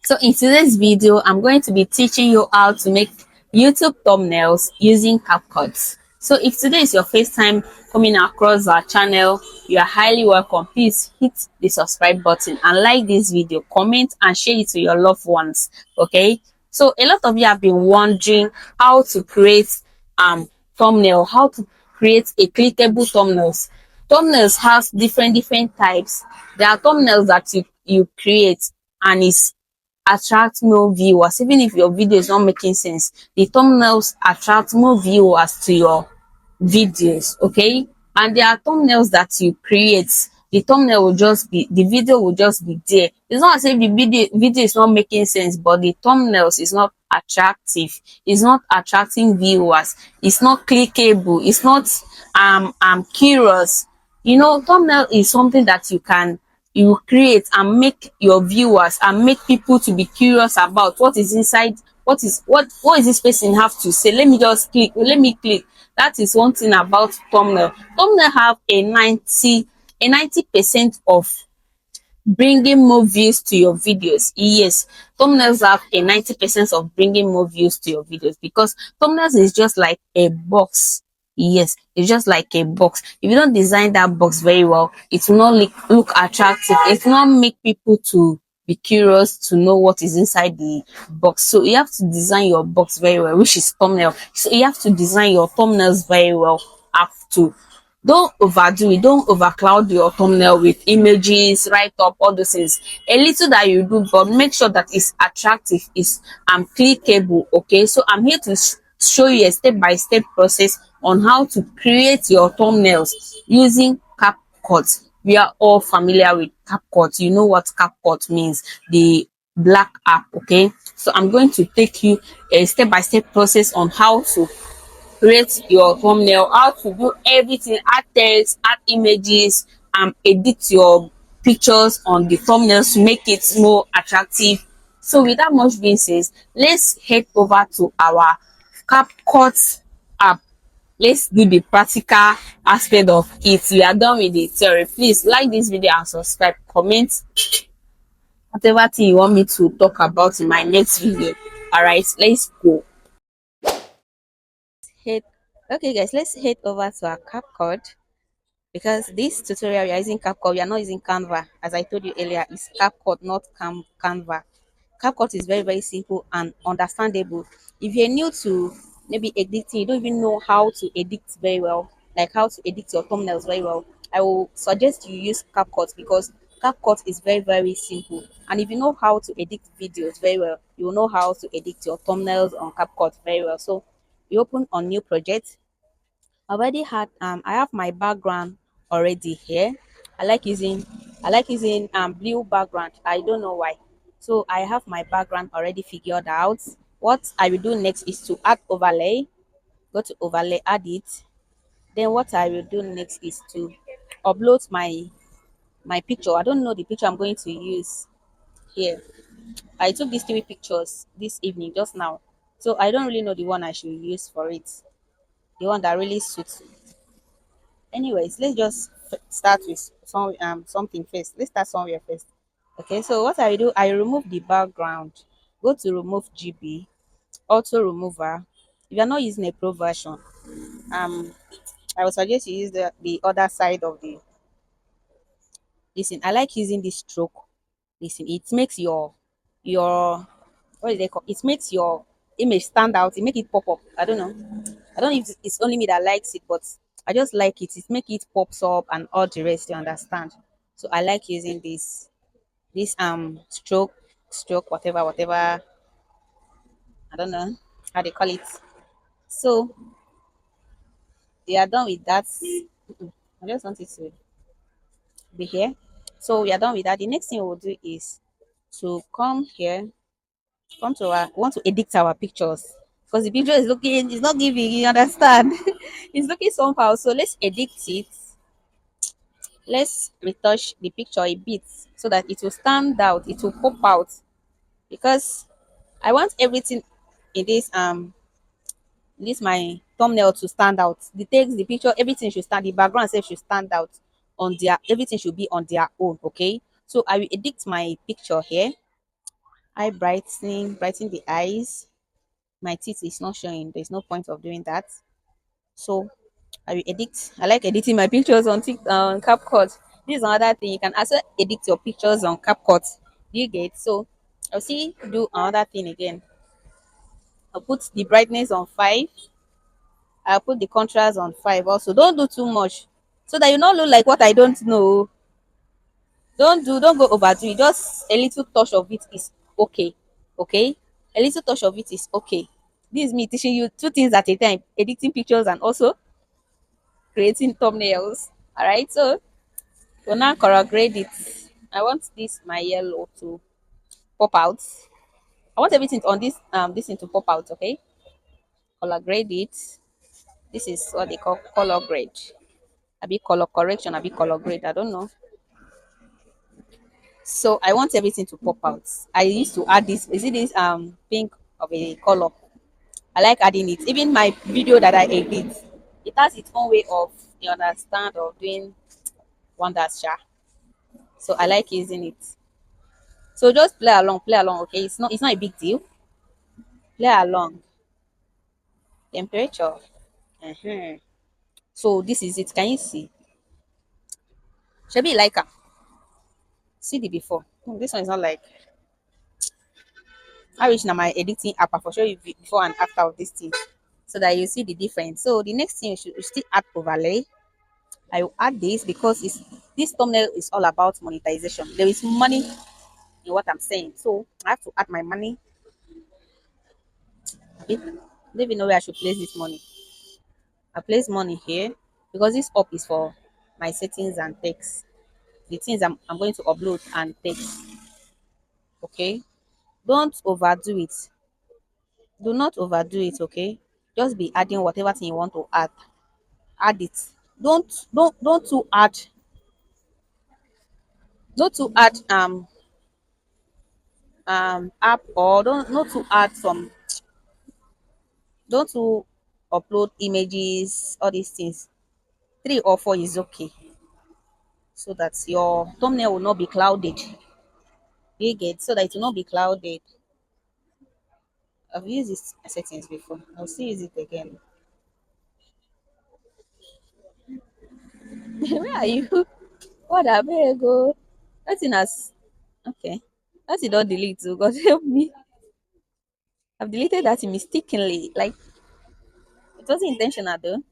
So in today's video, I'm going to be teaching you how to make YouTube thumbnails using CapCut. So if today is your first time coming across our channel, you are highly welcome. Please hit the subscribe button and like this video, comment and share it to your loved ones. Okay. So a lot of you have been wondering how to create thumbnail, how to create a clickable thumbnails. Thumbnails has different types. There are thumbnails that you create and it's attract more viewers. Even if your video is not making sense, the thumbnails attract more viewers to your videos. Okay. And there are thumbnails that you create, the thumbnail will just be, the video will just be there. It's not as if the video is not making sense, but the thumbnails is not attractive, it's not attracting viewers, it's not clickable, it's not curious. You know, thumbnail is something that you create and make your viewers and make people to be curious about what is inside, what is this person have to say. Let me just click, let me click. That is one thing about thumbnail. Thumbnail have a 90% of bringing more views to your videos. Yes, thumbnails have a 90% of bringing more views to your videos because thumbnails is just like a box. Yes, it's just like a box. If you don't design that box very well, it will not look attractive. It will not make people to be curious to know what is inside the box. So you have to design your box very well, which is thumbnail. So you have to design your thumbnails very well. Have to. Don't overdo it, don't overcloud your thumbnail with images, write up all those things. A little that you do, but make sure that it's attractive, it's clickable. Okay, so I'm here to show you a step-by-step process on how to create your thumbnails using CapCut. We are all familiar with CapCut. You know what CapCut means, the black app. Okay, so I'm going to take you a step-by-step process on how to create your thumbnail, how to do everything, add text, add images, edit your pictures on the thumbnails to make it more attractive. So without much being said, let's head over to our CapCut app. Let's do the practical aspect of it. We are done with the theory. Please like this video and subscribe, comment whatever thing you want me to talk about in my next video. All right, let's go. Head Okay guys, let's head over to our CapCut. Because this tutorial we are using CapCut, we are not using Canva. As I told you earlier, it's CapCut, not Canva. CapCut is very simple and understandable. If you're new to maybe editing, you don't even know how to edit very well, like how to edit your thumbnails very well, I will suggest you use CapCut because CapCut is very simple. And if you know how to edit videos very well, you will know how to edit your thumbnails on CapCut very well. So you open on new project. I have my background already here. I like using blue background. I don't know why. So I have my background already figured out. What I will do next is to add overlay. Go to overlay, add it. Then what I will do next is to upload my picture. I don't know the picture I'm going to use here. I took these 3 pictures this evening just now. So I don't really know the one I should use for it. The one that really suits. Anyways, let's just start with something first. Let's start somewhere first. Okay, so what I do, I remove the background. Go to remove GB, auto remover. If you're not using a pro version, um I would suggest you use the other side of the. Listen, I like using this stroke. Listen, it makes your what do they call, it makes your image stand out, it make it pop up. I don't know if it's only me that likes it, but I just like it. It make it pops up and all the rest, you understand. So I like using this stroke, whatever, I don't know how they call it. So we are done with that. I just want it to be here. So we are done with that. The next thing we'll do is to come here, come to our, we want to edit our pictures because the picture is looking, it's not giving, you understand. It's looking somehow, so let's edit it. Let's retouch the picture a bit so that it will stand out, it will pop out, because I want everything in this my thumbnail to stand out. The text, the picture, everything should stand, the background itself should stand out on their, everything should be on their own. Okay, so I will edit my picture here. eye brightening, brighten the eyes. My teeth is not showing. There's no point of doing that. So I will edit. I like editing my pictures on CapCut. This is another thing. You can also edit your pictures on CapCut. Do you get? So I'll see do another thing again. I'll put the brightness on 5. I'll put the contrast on 5 also. Don't do too much so that you not look like what I don't know. Don't go overdo it. Just a little touch of it is okay. Okay? A little touch of it is okay. This is me teaching you two things at a time, editing pictures and also creating thumbnails. Alright, so we'll now color grade it. I want this my yellow to pop out. I want everything on this thing to pop out, okay? Color grade it. This is what they call color grade. A bit color correction, a bit color grade. I don't know. So I want everything to pop out. I used to add this. Is it this pink of a color? I like adding it. Even my video that I edit, it has its own way of you understand of doing wonders, sha. So I like using it. So just play along. Okay, it's not a big deal. Play along. Temperature. Mhm. So this is it. Can you see? Should be like a see the before. This one is not like I wish now my editing app I for show you before and after of this thing so that you see the difference. So the next thing you still add overlay. I will add this because it's this thumbnail is all about monetization. There is money in what I'm saying. So I have to add my money. I don't even know where I should place this money. I place money here because this up is for my settings and text. The things I'm going to upload and text. Okay. Don't overdo it. Do not overdo it, okay? Just be adding whatever thing you want to add. Add it. Don't too add. Not to add app or don't not to add some. Don't to upload images. All these things. 3 or 4 is okay, so that your thumbnail will not be clouded. You get so that it will not be clouded. I've used these settings before. I'll still use it again. Where are you? What a go. Nothing has okay. That's it don't delete too. God help me. I've deleted that mistakenly. Like it wasn't intentional though.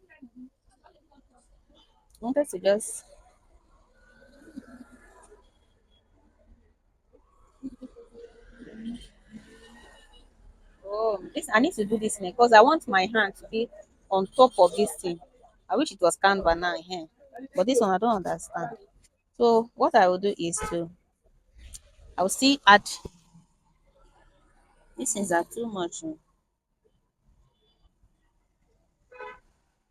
I wanted to just oh this I need to do this because I want my hand to be on top of this thing. I wish it was Canva now here. But this one I don't understand. So what I will do is to I will see add these things are too much.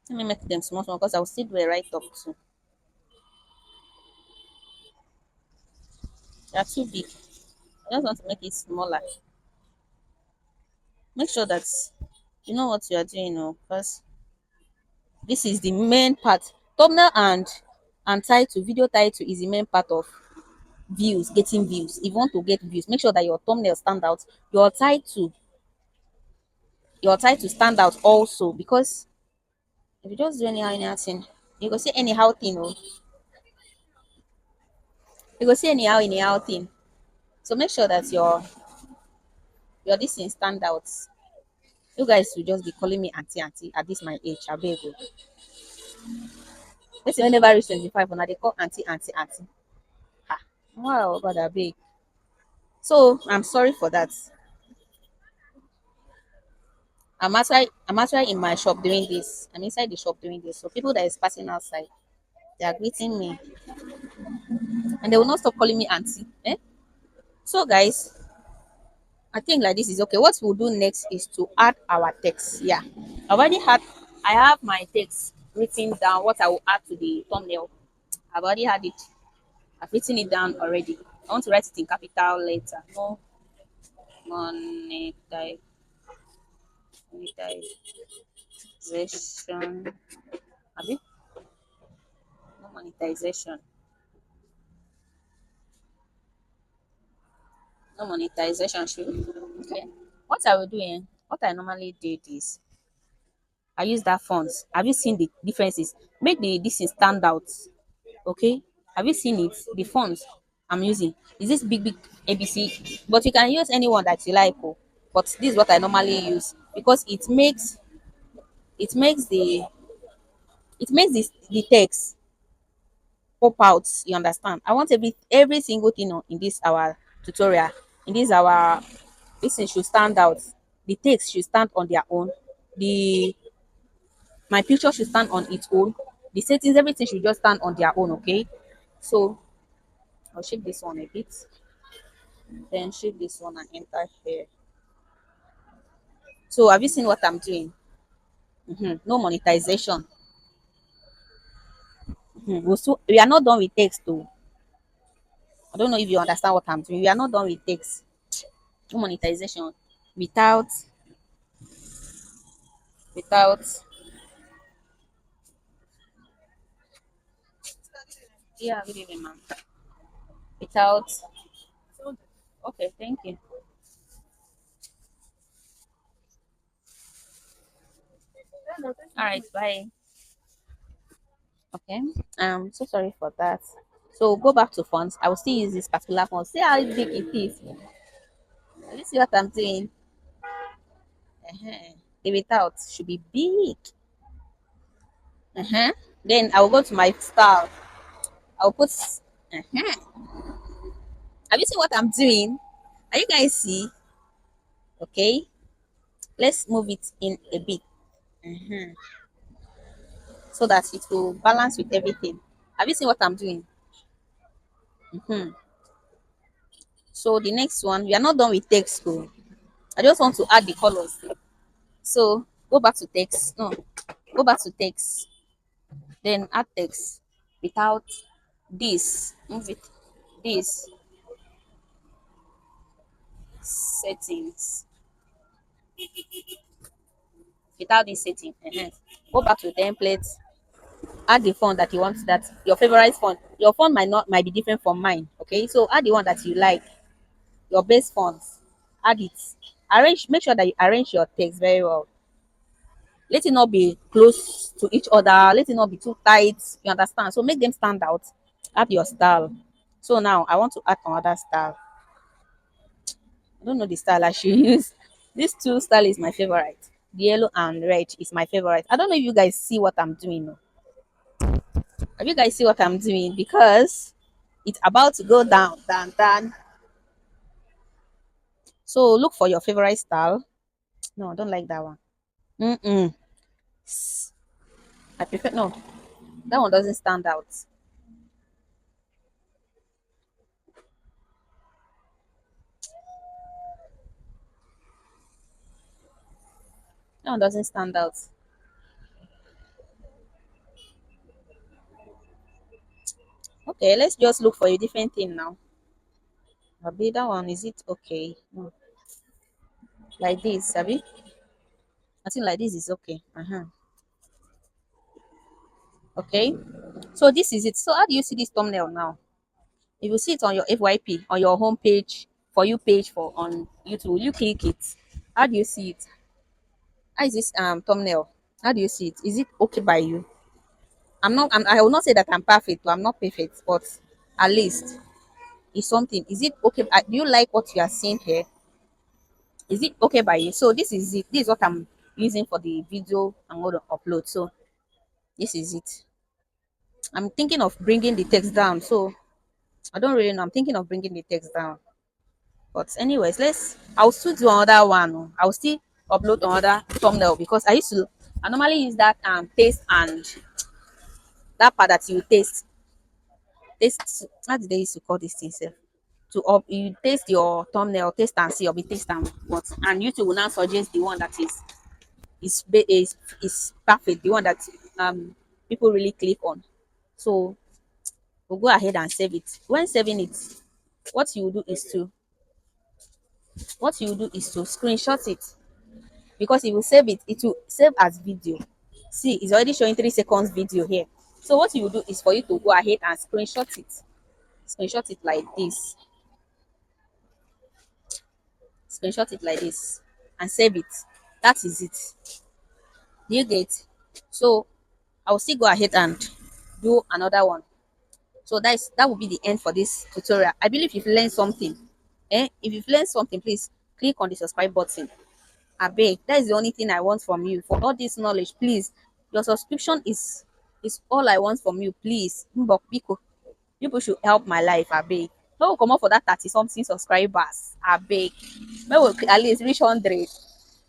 Let me make them small small because I will still do a write up too. They are too big. I just want to make it smaller. Make sure that you know what you are doing, because this is the main part. Thumbnail and title, video title is the main part of views, getting views. If you want to get views, make sure that your thumbnail stand out. Your title stand out also because if you just do anyhow thing, you go see anyhow thing, you go see anyhow thing. So make sure that your this thing stand out. You guys will just be calling me auntie at this my age. I beg you. This will never reach 25 and they call auntie. Ah, wow, God, I beg. So I'm sorry for that. I'm actually in my shop doing this. I'm inside the shop doing this. So people that is passing outside, they are greeting me and they will not stop calling me auntie. Eh? So guys, I think like this is okay. What we'll do next is to add our text. Yeah. I have my text written down what I will add to the thumbnail. I've already had it. I've written it down already. I want to write it in capital letter. No monetization. Abi? No monetization. No monetization should. Okay. What I will do what I normally did is I use that fonts. Have you seen the differences? Make the this thing stand out. Okay. Have you seen it? The fonts I'm using. Is this big ABC? But you can use anyone that you like. Oh. But this is what I normally use because it makes the text pop out. You understand? I want every single thing in this our tutorial, in this our this thing should stand out. The text should stand on their own. The My picture should stand on its own. The settings, everything should just stand on their own. Okay. So I'll shape this one a bit, then shape this one and enter here. So have you seen what I'm doing? No monetization. We are not done with text though. I don't know if you understand what I'm doing. We are not done with text. No monetization. Without without Yeah, good evening, ma'am. Without Okay, thank you. All right, bye. Okay. So sorry for that. So go back to fonts. I will still use this particular font. See how big it is. You see what I'm doing? Uh-huh. The without should be big. Uh-huh. Then I will go to my style. I'll put. Uh-huh. Have you seen what I'm doing? Are you guys see? Okay. Let's move it in a bit. Mhm. So that it will balance with everything. Have you seen what I'm doing? Hmm. So the next one, we are not done with text. So I just want to add the colors. So go back to text. No, go back to text. Then add text without this. Move it. This settings. Without this setting. Go back to template. Add the font that you want. That your favorite font. Your font might be different from mine. Okay, so add the one that you like. Your base fonts. Add it. Arrange. Make sure that you arrange your text very well. Let it not be close to each other. Let it not be too tight. You understand? So make them stand out. Add your style. So now I want to add another style. I don't know the style I should use. These two style is my favorite. The yellow and red is my favorite. I don't know if you guys see what I'm doing. Oh. Have you guys see what I'm doing? Because it's about to go down, down, down. So look for your favorite style. No, I don't like that one. Mm-mm. I prefer no. That one doesn't stand out. That one doesn't stand out. Okay, let's just look for a different thing now. Abi, that one is it okay? No. Like this, Abi. I think like this is okay. Okay. So this is it. So how do you see this thumbnail now? If you see it on your FYP, on your home page, for you page for on YouTube, will you click it? How do you see it? How is this thumbnail? How do you see it? Is it okay by you? I will not say that I'm perfect, but I'm not perfect, but at least it's something. Is it okay? Do you like what you are seeing here? Is it okay by you? So this is it. This is what I'm using for the video I'm going to upload. So this is it. I'm thinking of bringing the text down. So I don't really know. I'm thinking of bringing the text down. But anyways, I'll still do another one. Oh. I'll still upload another thumbnail because I normally use that taste and that part that you taste. How did they used to call this thing? Sef? To up you taste your thumbnail, taste and see, or be taste and what, and YouTube will now suggest the one that is perfect, the one that people really click on. So we'll go ahead and save it. When saving it, what you will do is to screenshot it, because if you save it, it will save as video. See, it's already showing 3 seconds video here. So what you will do is for you to go ahead and screenshot it like this. screenshot it like this and save it. That is it. Do you get? So I will still go ahead and do another one. So that will be the end for this tutorial. I believe you've learned something. If you've learned something, please click on the subscribe button. I beg. That is the only thing I want from you. For all this knowledge, please. Your subscription is all I want from you. Please. Mbok biko. People should help my life. I beg. No will come up for that 30 something subscribers. I beg. May we at least reach 100.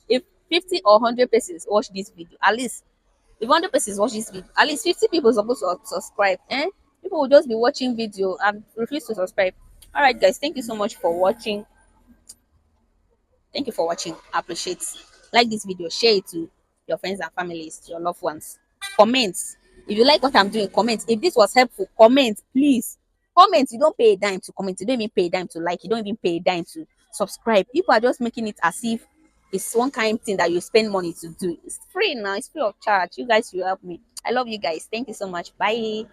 If 50 or 100 persons watch this video, at least if 100 persons watch this video, at least 50 people supposed to subscribe. People will just be watching video and refuse to subscribe. All right, guys. Thank you so much for watching. Thank you for watching. I appreciate. Like this video, share it to your friends and families, to your loved ones. Comment. If you like what I'm doing, comment. If this was helpful, comment, please. Comment. You don't pay a dime to comment. You don't even pay a dime to like. You don't even pay a dime to subscribe. People are just making it as if it's one kind of thing that you spend money to do. It's free now. It's free of charge. You guys should help me. I love you guys. Thank you so much. Bye.